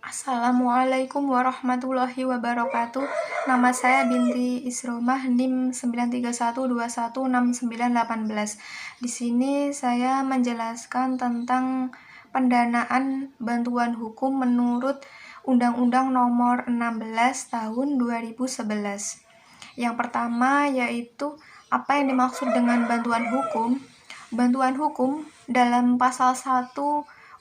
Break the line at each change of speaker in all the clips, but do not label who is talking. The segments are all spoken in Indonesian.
Assalamualaikum warahmatullahi wabarakatuh. Nama saya Binti Isromah, NIM 931216918. Di sini saya menjelaskan tentang pendanaan bantuan hukum menurut Undang-Undang Nomor 16 Tahun 2011. Yang pertama yaitu apa yang dimaksud dengan bantuan hukum. Bantuan hukum dalam pasal 1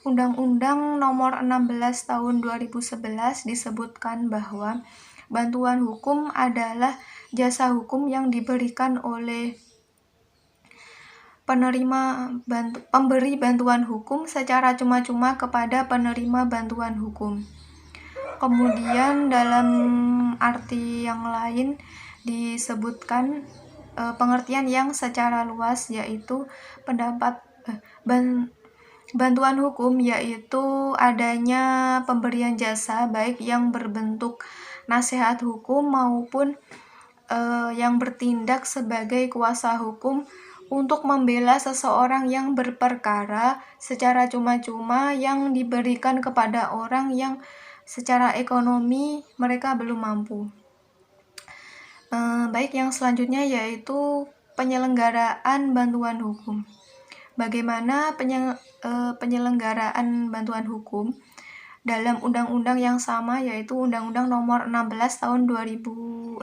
Undang-Undang Nomor 16 Tahun 2011 disebutkan bahwa bantuan hukum adalah jasa hukum yang diberikan oleh pemberi bantuan hukum secara cuma-cuma kepada penerima bantuan hukum. Kemudian dalam arti yang lain disebutkan pengertian yang secara luas yaitu bantuan hukum yaitu adanya pemberian jasa baik yang berbentuk nasihat hukum maupun yang bertindak sebagai kuasa hukum untuk membela seseorang yang berperkara secara cuma-cuma yang diberikan kepada orang yang secara ekonomi mereka belum mampu. Baik, yang selanjutnya yaitu penyelenggaraan bantuan hukum. Bagaimana penyelenggaraan bantuan hukum dalam undang-undang yang sama yaitu Undang-Undang Nomor 16 Tahun 2016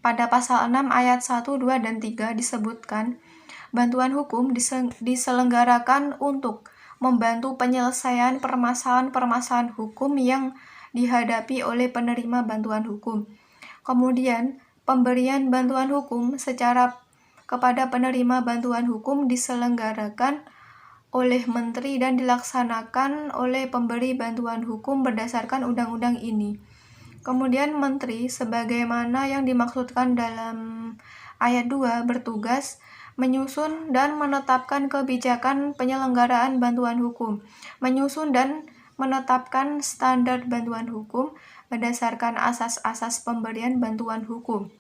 pada pasal 6 ayat 1, 2, dan 3 disebutkan bantuan hukum diselenggarakan untuk membantu penyelesaian permasalahan hukum yang dihadapi oleh penerima bantuan hukum. Kemudian pemberian bantuan hukum kepada penerima bantuan hukum diselenggarakan oleh menteri dan dilaksanakan oleh pemberi bantuan hukum berdasarkan undang-undang ini. Kemudian menteri sebagaimana yang dimaksudkan dalam ayat 2 bertugas menyusun dan menetapkan kebijakan penyelenggaraan bantuan hukum, menyusun dan menetapkan standar bantuan hukum berdasarkan asas-asas pemberian bantuan hukum.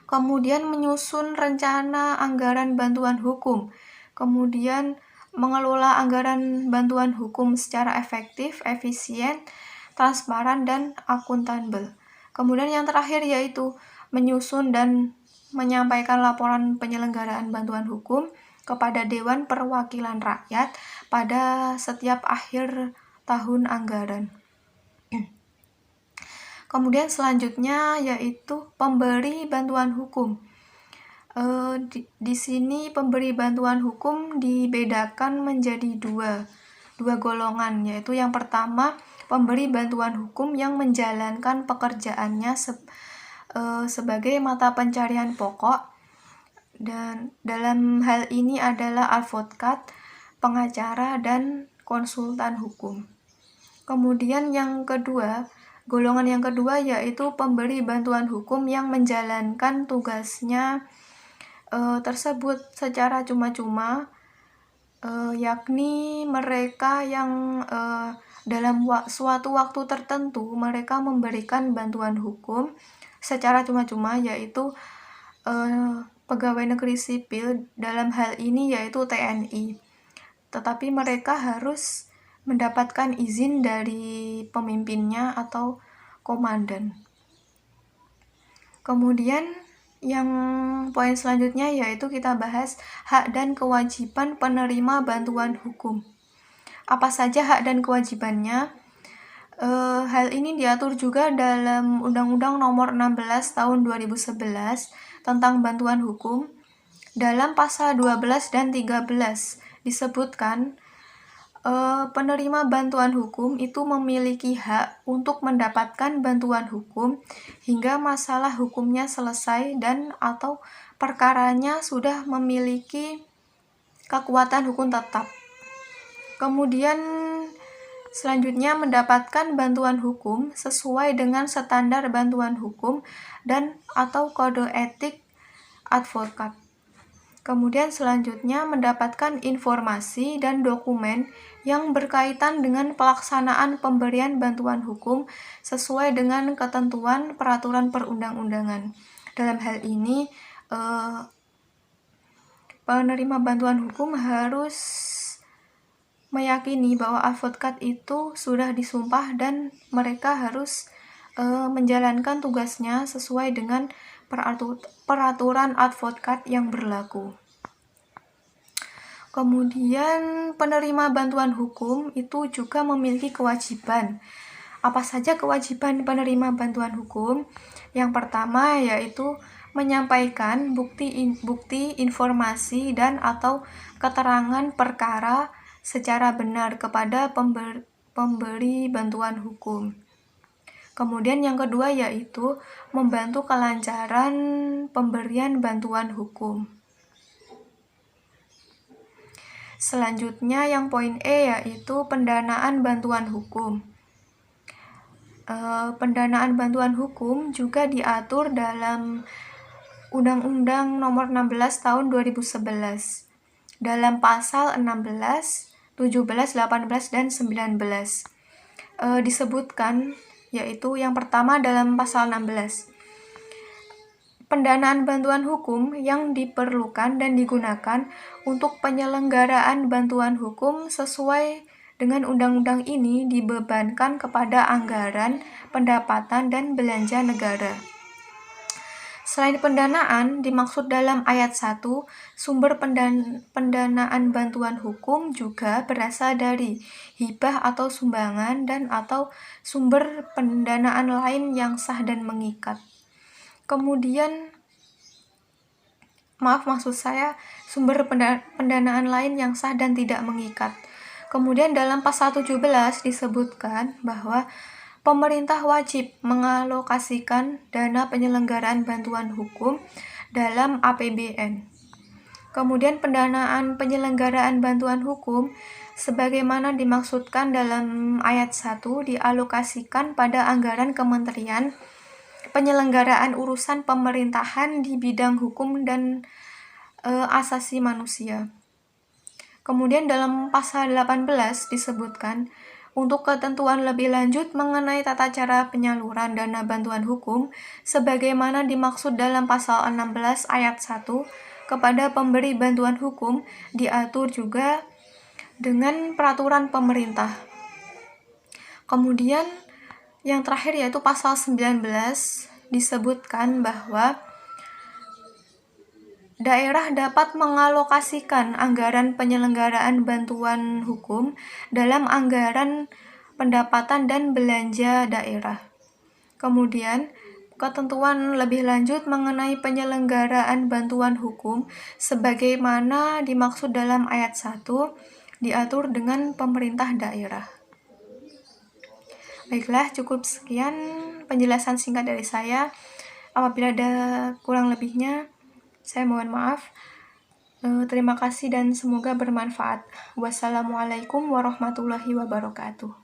Kemudian menyusun rencana anggaran bantuan hukum. Kemudian mengelola anggaran bantuan hukum secara efektif, efisien, transparan, dan akuntabel. Kemudian yang terakhir yaitu menyusun dan menyampaikan laporan penyelenggaraan bantuan hukum kepada Dewan Perwakilan Rakyat pada setiap akhir tahun anggaran. Kemudian selanjutnya yaitu pemberi bantuan hukum. Di sini pemberi bantuan hukum dibedakan menjadi dua golongan, yaitu yang pertama pemberi bantuan hukum yang menjalankan pekerjaannya sebagai mata pencarian pokok, dan dalam hal ini adalah advokat, pengacara, dan konsultan hukum. Kemudian golongan yang kedua yaitu pemberi bantuan hukum yang menjalankan tugasnya tersebut secara cuma-cuma, yakni mereka yang dalam suatu waktu tertentu mereka memberikan bantuan hukum secara cuma-cuma, yaitu pegawai negeri sipil, dalam hal ini yaitu TNI. Tetapi mereka harus mendapatkan izin dari pemimpinnya atau komandan. Kemudian yang poin selanjutnya yaitu kita bahas hak dan kewajiban penerima bantuan hukum. Apa saja hak dan kewajibannya? Hal ini diatur juga dalam Undang-Undang Nomor 16 Tahun 2011 tentang bantuan hukum. Dalam pasal 12 dan 13 disebutkan penerima bantuan hukum itu memiliki hak untuk mendapatkan bantuan hukum hingga masalah hukumnya selesai dan atau perkaranya sudah memiliki kekuatan hukum tetap. Kemudian selanjutnya mendapatkan bantuan hukum sesuai dengan standar bantuan hukum dan atau kode etik advokat. Kemudian selanjutnya mendapatkan informasi dan dokumen yang berkaitan dengan pelaksanaan pemberian bantuan hukum sesuai dengan ketentuan peraturan perundang-undangan. Dalam hal ini, penerima bantuan hukum harus meyakini bahwa advokat itu sudah disumpah dan mereka harus menjalankan tugasnya sesuai dengan peraturan advokat yang berlaku. Kemudian penerima bantuan hukum itu juga memiliki kewajiban. Apa saja kewajiban penerima bantuan hukum? Yang pertama yaitu menyampaikan bukti informasi dan atau keterangan perkara secara benar kepada pemberi bantuan hukum. Kemudian yang kedua yaitu membantu kelancaran pemberian bantuan hukum. Selanjutnya yang poin E yaitu pendanaan bantuan hukum. Pendanaan bantuan hukum juga diatur dalam Undang-Undang Nomor 16 Tahun 2011 dalam pasal 16, 17, 18, dan 19. Disebutkan yaitu yang pertama dalam pasal 16. Pendanaan bantuan hukum yang diperlukan dan digunakan untuk penyelenggaraan bantuan hukum sesuai dengan undang-undang ini dibebankan kepada anggaran, pendapatan, dan belanja negara. Selain pendanaan, dimaksud dalam ayat 1, sumber pendanaan bantuan hukum juga berasal dari hibah atau sumbangan dan atau sumber pendanaan lain yang sah dan mengikat. Kemudian, sumber pendanaan lain yang sah dan tidak mengikat. Kemudian dalam pasal 17 disebutkan bahwa pemerintah wajib mengalokasikan dana penyelenggaraan bantuan hukum dalam APBN. Kemudian pendanaan penyelenggaraan bantuan hukum sebagaimana dimaksudkan dalam ayat 1 dialokasikan pada anggaran kementerian penyelenggaraan urusan pemerintahan di bidang hukum dan asasi manusia. Kemudian dalam pasal 18 disebutkan untuk ketentuan lebih lanjut mengenai tata cara penyaluran dana bantuan hukum sebagaimana dimaksud dalam pasal 16 ayat 1 kepada pemberi bantuan hukum diatur juga dengan peraturan pemerintah. Kemudian yang terakhir yaitu pasal 19 disebutkan bahwa daerah dapat mengalokasikan anggaran penyelenggaraan bantuan hukum dalam anggaran pendapatan dan belanja daerah. Kemudian, ketentuan lebih lanjut mengenai penyelenggaraan bantuan hukum sebagaimana dimaksud dalam ayat 1 diatur dengan pemerintah daerah. Baiklah, cukup sekian penjelasan singkat dari saya. Apabila ada kurang lebihnya, saya mohon maaf. Terima kasih dan semoga bermanfaat. Wassalamualaikum warahmatullahi wabarakatuh.